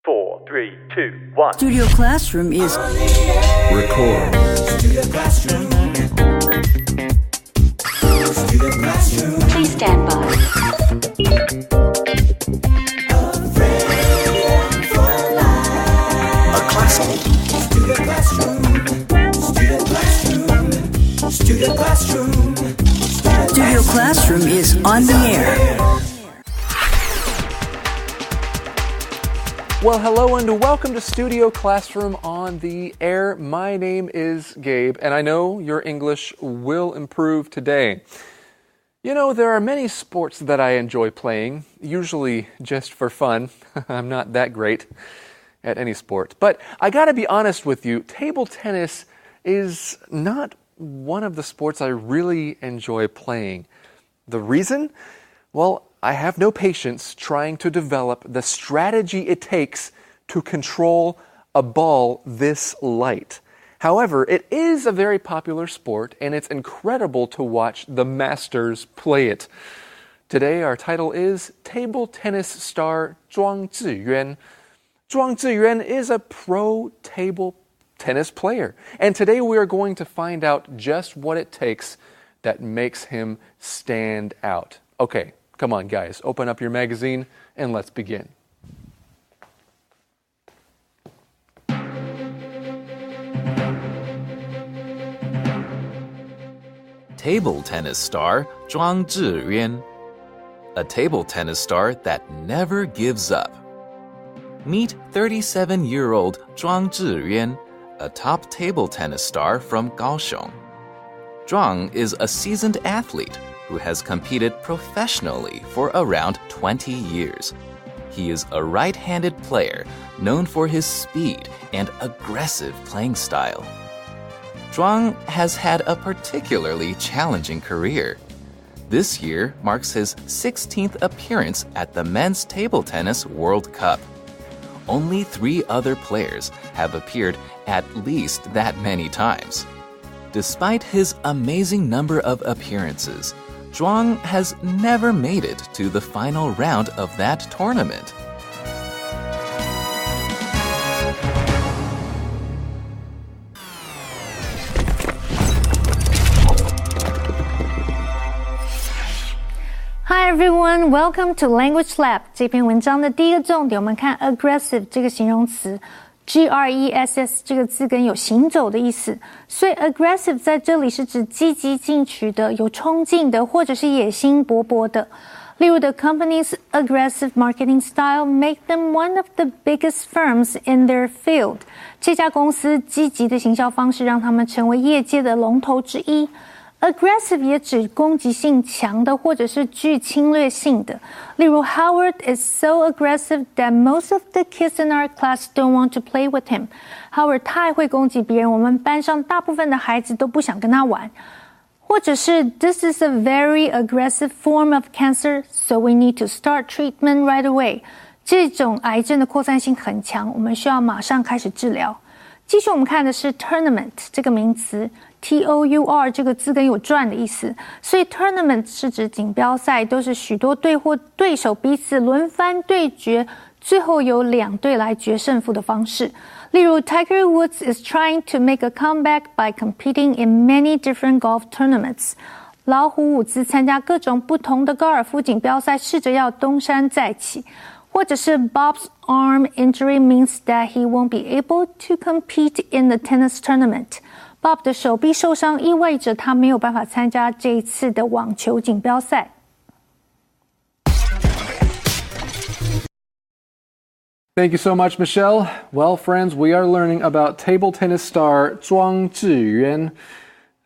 4, 3, 2, 1. Studio Classroom is Record. Studio Classroom. Studio Classroom. Please stand by. A classroom. Studio Classroom. Studio Classroom. Studio Classroom. Studio Classroom is on the air. Well, hello and welcome to Studio Classroom on the air. My name is Gabe, and I know your English will improve today. You know, there are many sports that I enjoy playing, usually just for fun. I'm not that great at any sport. But I gotta be honest with you, table tennis is not one of the sports I really enjoy playing. The reason? Well, I have no patience trying to develop the strategy it takes to control a ball this light. However, it is a very popular sport, and it's incredible to watch the masters play it. Today, our title is Table Tennis Star Zhuang Zhiyuan. Zhuang Zhiyuan is a pro table tennis player, and today we are going to find out just what it takes that makes him stand out. Okay. Come on, guys, open up your magazine and let's begin. Table tennis star Zhuang Zhiyuan. A table tennis star that never gives up. Meet 37-year-old Zhuang Zhiyuan, a top table tennis star from Kaohsiung. Zhuang is a seasoned athlete who has competed professionally for around 20 years. He is a right-handed player known for his speed and aggressive playing style. Zhuang has had a particularly challenging career. This year marks his 16th appearance at the Men's Table Tennis World Cup. Only 3 other players have appeared at least that many times. Despite his amazing number of appearances, Zhuang has never made it to the final round of that tournament. Hi everyone, welcome to Language Lab. 这篇文章的第一个重点，我们看 aggressive 这个形容词。G-R-E-S-S 这个字根有行走的意思，所以 aggressive 在这里是指积极进取的、有冲劲的，或者是野心勃勃的。例如 the company's aggressive marketing style make them one of the biggest firms in their field. 这家公司积极的行销方式让他们成为业界的龙头之一。Aggressive 也指攻击性强的或者是具侵略性的，例如 Howard is so aggressive that most of the kids in our class don't want to play with him. Howard 太会攻击别人，我们班上大部分的孩子都不想跟他玩。或者是 This is a very aggressive form of cancer, so we need to start treatment right away. 这种癌症的扩散性很强，我们需要马上开始治疗。继续我们看的是 tournament 这个名词。T-O-U-R 这个字根有转的意思，所以 tournament 是指锦标赛，都是许多队或对手彼此轮番对决，最后由2队来决胜负的方式。例如 Tiger Woods is trying to make a comeback by competing in many different golf tournaments. 老虎伍兹参加各种不同的高尔夫锦标赛，试着要东山再起。或者是 Bob's arm injury means that he won't be able to compete in the tennis tournament.Bob 的手臂受伤意味着他没有办法参加这一次的网球锦标赛。Thank you so much, Michelle. Well, friends, we are learning about table tennis star Zhuang Zhiyuan.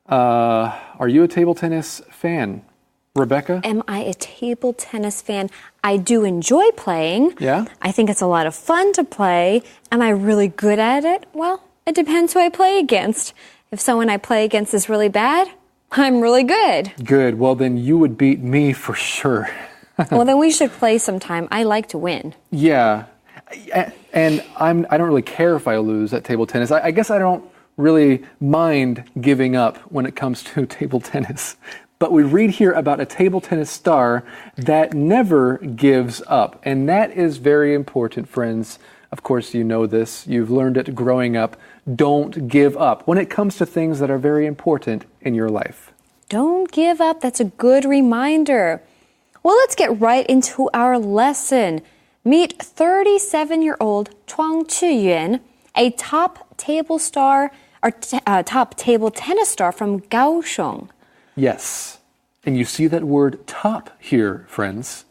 Are you a table tennis fan? Rebecca? Am I a table tennis fan? I do enjoy playing. Yeah? I think it's a lot of fun to play. Am I really good at it? Well, it depends who I play against. If someone I play against is really bad, I'm really good. Good. Well, then you would beat me for sure. Well, then we should play sometime. I like to win. Yeah. And I don't really care if I lose at table tennis. I guess I don't really mind giving up when it comes to table tennis. But we read here about a table tennis star that never gives up. And that is very important, friends. Of course, you know this. You've learned it growing up. Don't give up when it comes to things that are very important in your life. Don't give up. That's a good reminder. Well, let's get right into our lesson. Meet 37-year-old Chuang Zhiyuan, a top table tennis star from Kaohsiung. Yes. And you see that word top here, friends.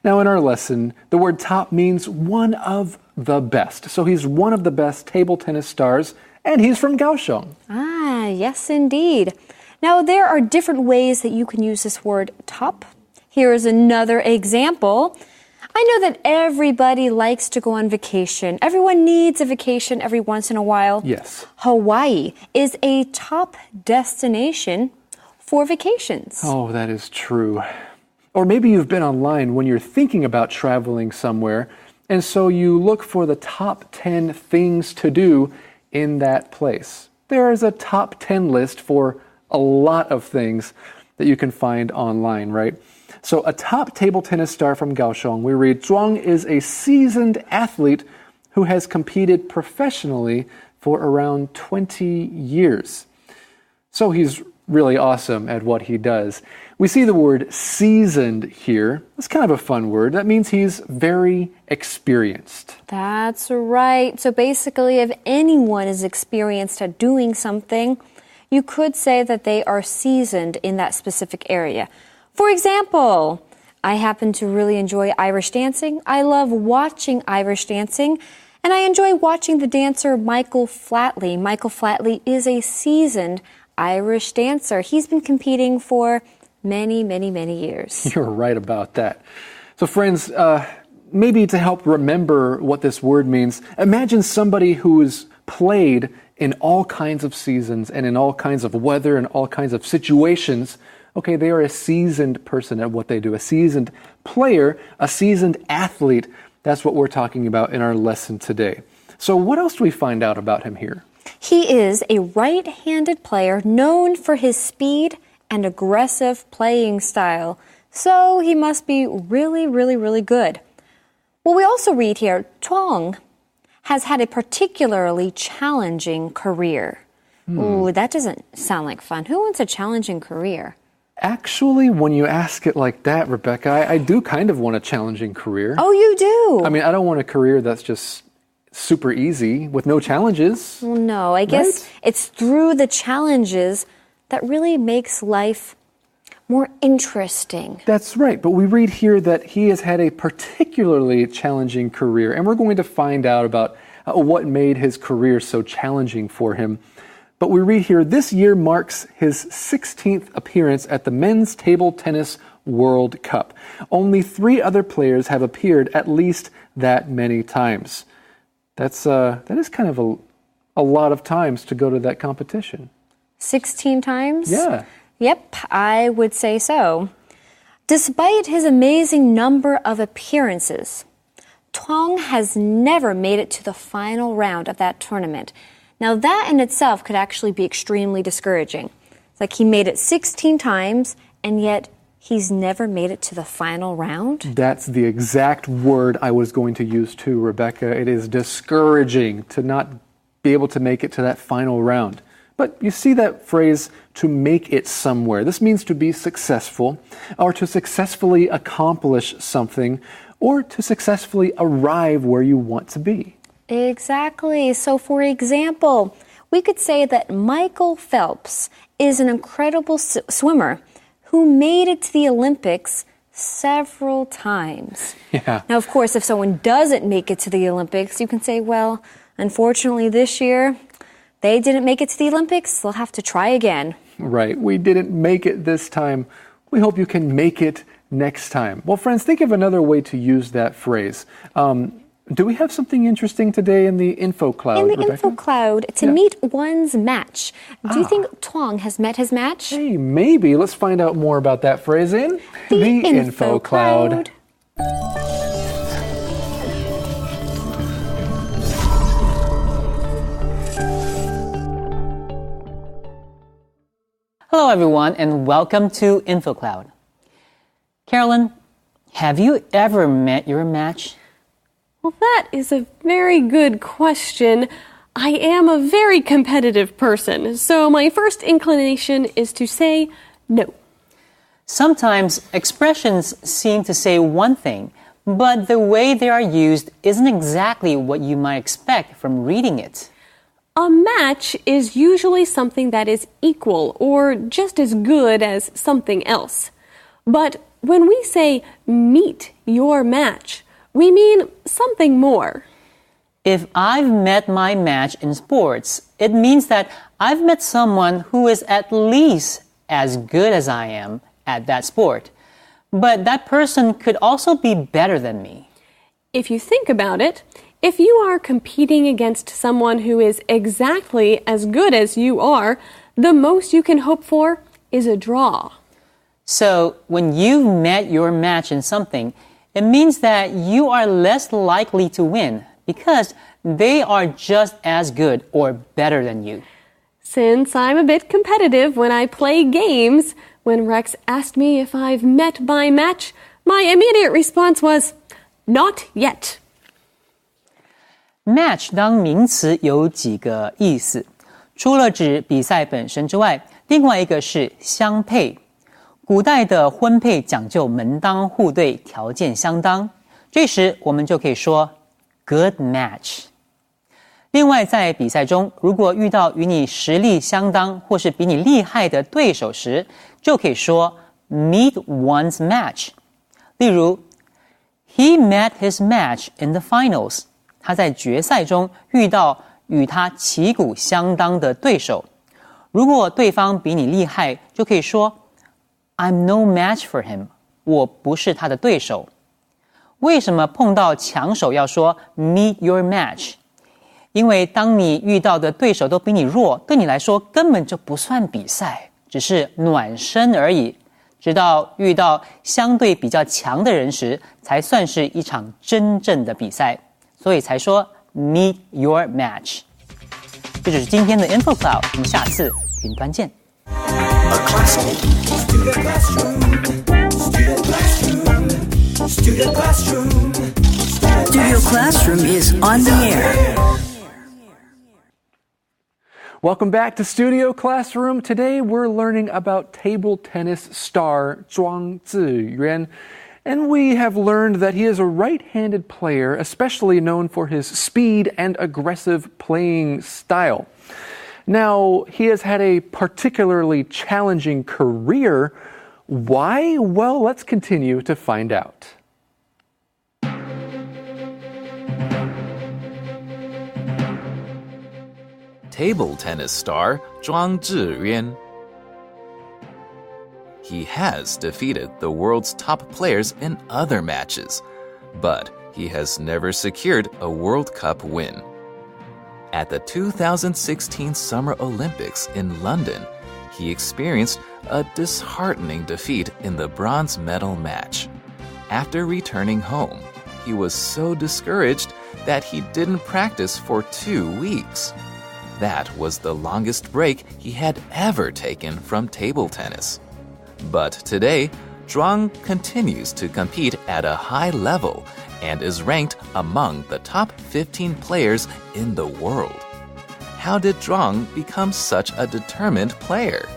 Now, in our lesson, the word top means one of the best. So he's one of the best table tennis stars, and he's from Kaohsiung. Ah, yes, indeed. Now, there are different ways that you can use this word top. Here is another example. I know that everybody likes to go on vacation. Everyone needs a vacation every once in a while. Yes. Hawaii is a top destination for vacations. Oh, that is true. Or maybe you've been online when you're thinking about traveling somewhere, and so you look for the top 10 things to do in that place. There is a top 10 list for a lot of things that you can find online, right? So a top table tennis star from Kaohsiung, we read, Zhuang is a seasoned athlete who has competed professionally for around 20 years. So he's really awesome at what he does. We see the word seasoned here. That's kind of a fun word. That means he's very experienced. That's right. So basically, if anyone is experienced at doing something, you could say that they are seasoned in that specific area. For example, I happen to really enjoy Irish dancing. I love watching Irish dancing, and I enjoy watching the dancer Michael Flatley. Michael Flatley is a seasoned Irish dancer. He's been competing for many, many, many years. You're right about that. So friends, maybe to help remember what this word means, imagine somebody who has played in all kinds of seasons and in all kinds of weather and all kinds of situations. Okay, they are a seasoned person at what they do, a seasoned player, a seasoned athlete. That's what we're talking about in our lesson today. So what else do we find out about him here? He is a right-handed player known for his speed and aggressive playing style. So he must be really, really, really good. Well, we also read here, Chuang has had a particularly challenging career. Ooh, that doesn't sound like fun. Who wants a challenging career? Actually, when you ask it like that, Rebecca, I do kind of want a challenging career. Oh, you do? I mean, I don't want a career that's just super easy with no challenges. Well, no, I guess it's through the challenges that really makes life more interesting. That's right, but we read here that he has had a particularly challenging career, and we're going to find out about what made his career so challenging for him. But we read here, this year marks his 16th appearance at the Men's Table Tennis World Cup. Only 3 other players have appeared at least that many times. That is kind of a lot of times to go to that competition. 16 times? Yeah. Yep, I would say so. Despite his amazing number of appearances, Chuang has never made it to the final round of that tournament. Now, that in itself could actually be extremely discouraging. It's like he made it 16 times, and yet he's never made it to the final round? That's the exact word I was going to use too, Rebecca. It is discouraging to not be able to make it to that final round. But you see that phrase, to make it somewhere. This means to be successful, or to successfully accomplish something, or to successfully arrive where you want to be. Exactly. So, for example, we could say that Michael Phelps is an incredible swimmer who made it to the Olympics several times. Yeah. Now, of course, if someone doesn't make it to the Olympics, you can say, well, unfortunately this year, they didn't make it to the Olympics. They'll have to try again. Right. We didn't make it this time. We hope you can make it next time. Well, friends, think of another way to use that phrase. Do we have something interesting today in the info cloud, In the Rebecca? info cloud, to meet one's match. Do you think Chuang has met his match? Hey, maybe. Let's find out more about that phrase in The info cloud. Hello, everyone, and welcome to InfoCloud. Carolyn, have you ever met your match? Well, that is a very good question. I am a very competitive person, so my first inclination is to say no. Sometimes expressions seem to say one thing, but the way they are used isn't exactly what you might expect from reading it. A match is usually something that is equal or just as good as something else. But when we say meet your match, we mean something more. If I've met my match in sports, it means that I've met someone who is at least as good as I am at that sport. But that person could also be better than me. If you think about it, if you are competing against someone who is exactly as good as you are, the most you can hope for is a draw. So, when you've met your match in something, it means that you are less likely to win because they are just as good or better than you. Since I'm a bit competitive when I play games, when Rex asked me if I've met my match, my immediate response was, not yet. Match 当名词有几个意思，除了指比赛本身之外，另外一个是相配。古代的婚配讲究门当户对，条件相当，这时我们就可以说 good match。另外，在比赛中，如果遇到与你实力相当或是比你厉害的对手时，就可以说 meet one's match。例如 He met his match in the finals。他在决赛中遇到与他旗鼓相当的对手。如果对方比你厉害，就可以说 I'm no match for him。我不是他的对手。为什么碰到强手要说 meet your match？ 因为当你遇到的对手都比你弱，对你来说根本就不算比赛，只是暖身而已。直到遇到相对比较强的人时，才算是一场真正的比赛。所以才说 meet your match。 这就是今天的 Info Cloud， 我们下次云端见。Studio Classroom. Studio Classroom is on the air. Welcome back to Studio Classroom. Today we're learning about table tennis star Zhuang Ziyuan. And we have learned that he is a right-handed player, especially known for his speed and aggressive playing style. Now, he has had a particularly challenging career. Why? Well, let's continue to find out. Table tennis star Zhuang Ziyuan. He has defeated the world's top players in other matches, but he has never secured a World Cup win. At the 2016 Summer Olympics in London, he experienced a disheartening defeat in the bronze medal match. After returning home, he was so discouraged that he didn't practice for 2 weeks. That was the longest break he had ever taken from table tennis. But today, Zhuang continues to compete at a high level and is ranked among the top 15 players in the world. How did Zhuang become such a determined player?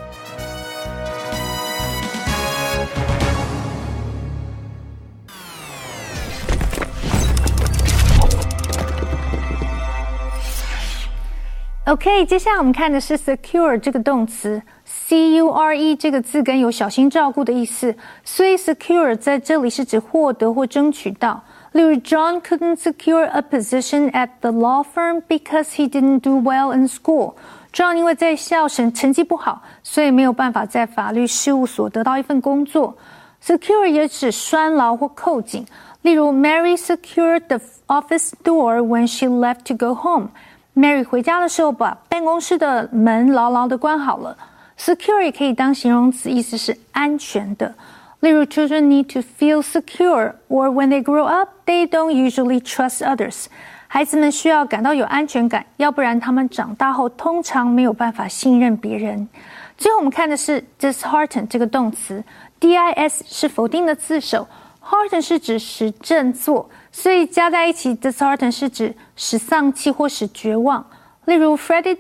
OK， 接下来我们看的是 secure 这个动词 ，C-U-R-E 这个字根有小心照顾的意思，所以 secure 在这里是指获得或争取到。例如 ，John couldn't secure a position at the law firm because he didn't do well in school. John 因为在校成绩不好，所以没有办法在法律事务所得到一份工作。secure 也指拴牢或扣紧，例如 Mary secured the office door when she left to go home.Mary 回家的时候把办公室的门牢牢地关好了。Secure 也可以当形容词，意思是安全的。例如 Children need to feel secure, or when they grow up, they don't usually trust others. 孩子们需要感到有安全感，要不然他们长大后通常没有办法信任别人。最后我们看的是 dishearten 这个动词 ，dis 是否定的字首 Hearten 是指使振作，所以加在一起 dishearten 是指使丧气或使绝望。例如 Freddie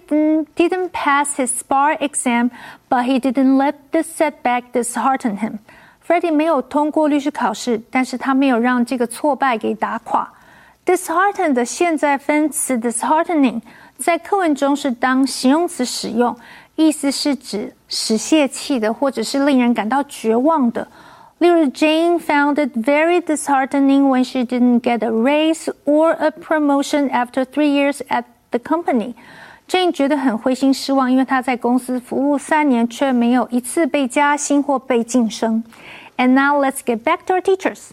didn't pass his bar exam, but he didn't let this setback dishearten him. Freddie 没有通过律师考试，但是他没有让这个挫败给打垮。dishearten 的现在分词 disheartening 在课文中是当形容词使用，意思是指使泄气的，或者是令人感到绝望的。例如 Jane found it very disheartening when she didn't get a raise or a promotion after 3 years at the company. Jane 觉得很灰心失望，因为她在公司服务3年，却没有一次被加薪或被晋升。And now let's get back to our teachers.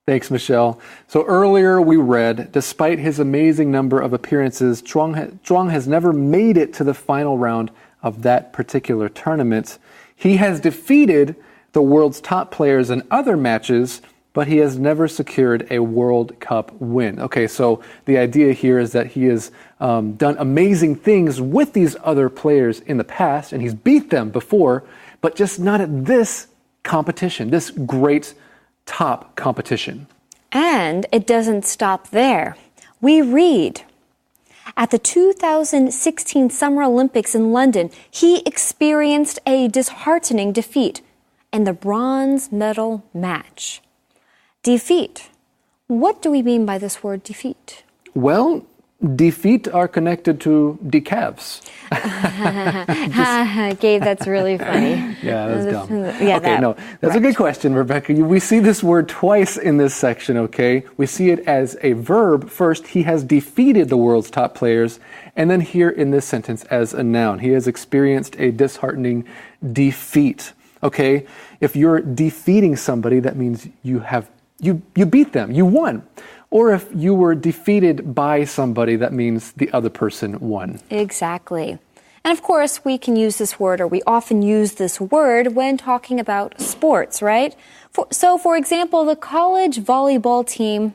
Thanks, Michelle. So earlier we read, despite his amazing number of appearances, Zhuang has never made it to the final round of that particular tournament. He has defeated the world's top players in other matches, but he has never secured a World Cup win. Okay, so the idea here is that he has done amazing things with these other players in the past, and he's beat them before, but just not at this competition, this great top competition. And it doesn't stop there. We read, at the 2016 Summer Olympics in London, he experienced a disheartening defeat in the bronze medal match. Defeat. What do we mean by this word defeat? Well, defeat are connected to decavs. Gabe, that's really funny. Yeah, that's dumb. Yeah, okay, no, that's a good question, Rebecca. We see this word twice in this section, okay? We see it as a verb. First, he has defeated the world's top players. And then here in this sentence as a noun, he has experienced a disheartening defeat, okay? If you're defeating somebody, that means you beat them, you won. Or if you were defeated by somebody, that means the other person won. Exactly. And of course, we can use this word, or we often use this word when talking about sports, right? So, for example, the college volleyball team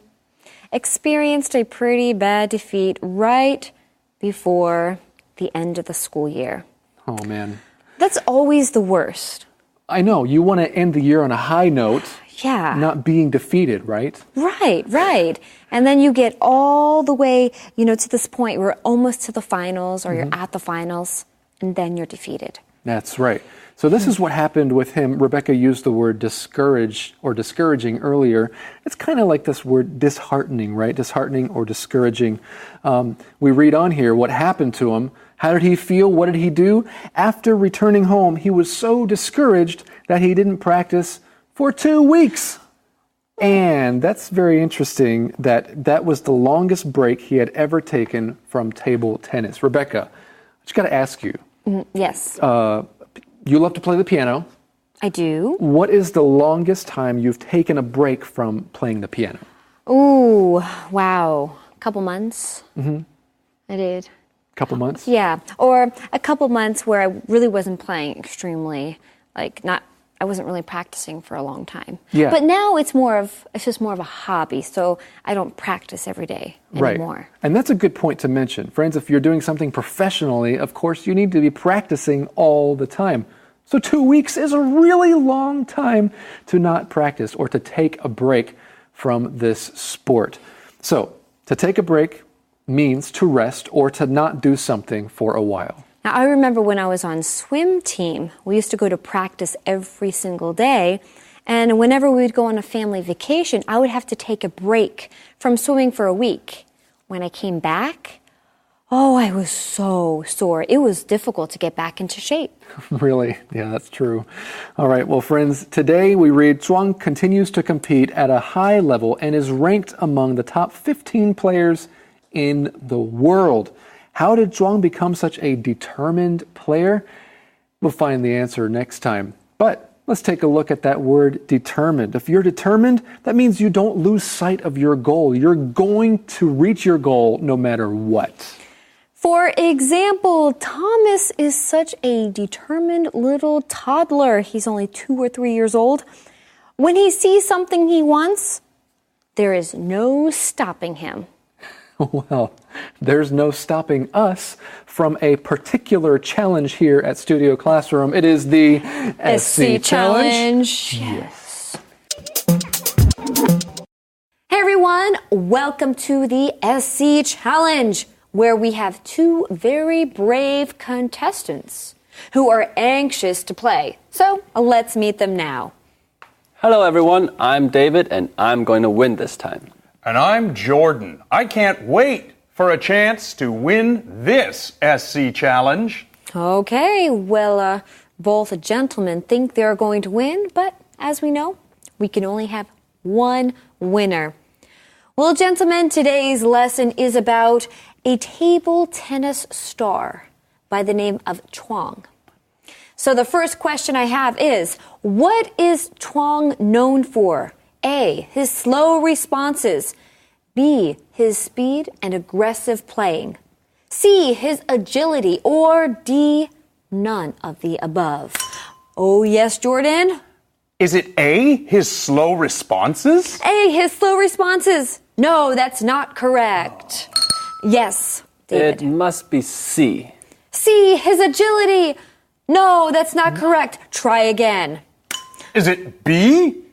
experienced a pretty bad defeat right before the end of the school year. Oh, man. That's always the worst. I know. You want to end the year on a high note. Yeah. Not being defeated, right? Right. And then you get all the way, to this point where you're almost to the finals or you're at the finals, and then you're defeated. That's right. So this is what happened with him. Rebecca used the word discouraged or discouraging earlier. It's kind of like this word disheartening, right? Disheartening or discouraging. We read on here what happened to him. How did he feel? What did he do? After returning home, he was so discouraged that he didn't practice for 2 weeks. And that's very interesting that was the longest break he had ever taken from table tennis. Rebecca, I just got to ask you. Yes. You love to play the piano. I do. What is the longest time you've taken a break from playing the piano? Ooh, wow. A couple months. I did. Couple months? Yeah. Or a couple months where I really wasn't playing extremely, I wasn't really practicing for a long time. Yeah. But now it's just more of a hobby, so I don't practice every day anymore. Right. And that's a good point to mention. Friends, if you're doing something professionally, of course, you need to be practicing all the time. So 2 weeks is a really long time to not practice or to take a break from this sport. So to take a break means to rest or to not do something for a while. Now, I remember when I was on swim team, we used to go to practice every single day. And whenever we would go on a family vacation, I would have to take a break from swimming for a week. When I came back, I was so sore. It was difficult to get back into shape. Really? Yeah, that's true. All right. Well, friends, today we read Zhuang continues to compete at a high level and is ranked among the top 15 players in the world. How did Zhuang become such a determined player? We'll find the answer next time. But let's take a look at that word determined. If you're determined, that means you don't lose sight of your goal. You're going to reach your goal no matter what. For example, Thomas is such a determined little toddler. He's only 2 or 3 years old. When he sees something he wants, there is no stopping him. Well, there's no stopping us from a particular challenge here at Studio Classroom. It is the SC Challenge. Yes. Hey everyone, welcome to the SC Challenge, where we have two very brave contestants who are anxious to play. So let's meet them now. Hello everyone, I'm David and I'm going to win this time. And I'm Jordan. I can't wait for a chance to win this SC Challenge. Okay, well, both gentlemen think they're going to win, but as we know, we can only have one winner. Well, gentlemen, today's lesson is about a table tennis star by the name of Chuang. So the first question I have is, what is Chuang known for? A, his slow responses. B, his speed and aggressive playing. C, his agility. Or D, none of the above. Oh, yes, Jordan? Is it A, his slow responses? A, his slow responses. No, that's not correct. Yes, David. It must be C. C, his agility. No, that's not correct. Try again. Is it B?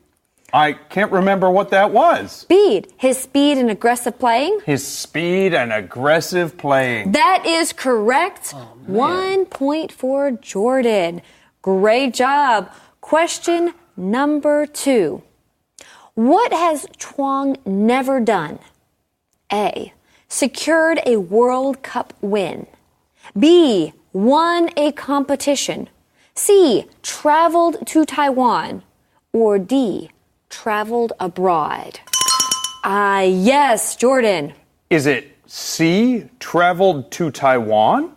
I can't remember what that was. Speed, his speed and aggressive playing. His speed and aggressive playing. That is correct. 1 point for Jordan. Great job. Question number 2. What has Chuang never done? A, secured a World Cup win. B, won a competition. C, traveled to Taiwan. Or D, traveled abroad. Yes, Jordan. Is it C, traveled to Taiwan?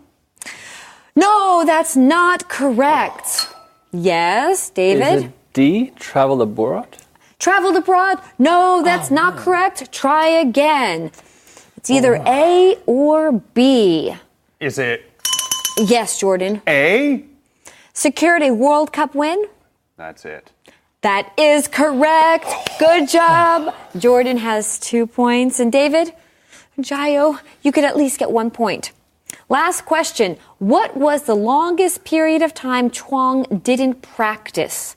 No, that's not correct. Yes, David? Is it D, traveled abroad? Traveled abroad? No, that's not correct. Try again. It's either A or B. Is it Yes, Jordan. A? Secured a World Cup win? That's it. That is correct. Good job. Jordan has 2 points. And David, Jayo, you could at least get 1 point. Last question. What was the longest period of time Chuang didn't practice?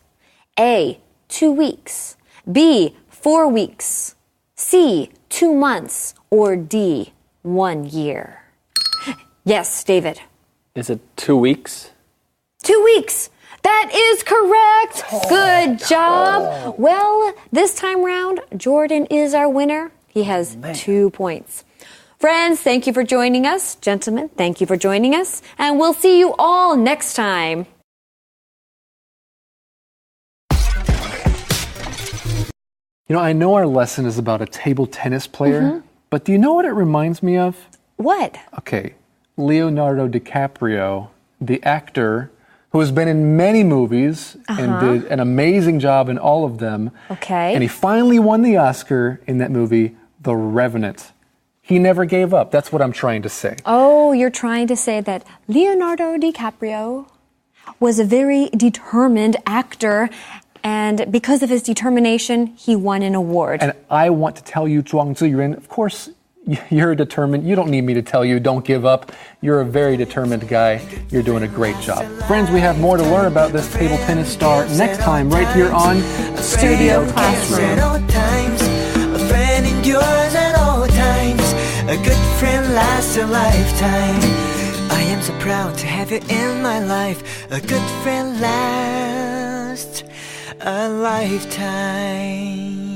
A, 2 weeks. B, 4 weeks. C, 2 months. Or D, 1 year. Yes, David. Is it 2 weeks? 2 weeks. That is correct. Good job. Well, this time round, Jordan is our winner. He has 2 points. Friends, thank you for joining us. Gentlemen, thank you for joining us. And we'll see you all next time. You know, I know our lesson is about a table tennis player, but do you know what it reminds me of? What? Okay, Leonardo DiCaprio, the actor who has been in many movies and did an amazing job in all of them. Okay. And he finally won the Oscar in that movie, The Revenant. He never gave up. That's what I'm trying to say. Oh, you're trying to say that Leonardo DiCaprio was a very determined actor, and because of his determination, he won an award. And I want to tell you, Zhuang Ziyuan, of course, you're determined. You don't need me to tell you, don't give up. You're a very determined guy. You're doing a great job. Friends, we have more to learn about this table tennis star next time right here on Studio Classroom. A friend endures at all times. A good friend lasts a lifetime. I am so proud to have you in my life. A good friend lasts a lifetime.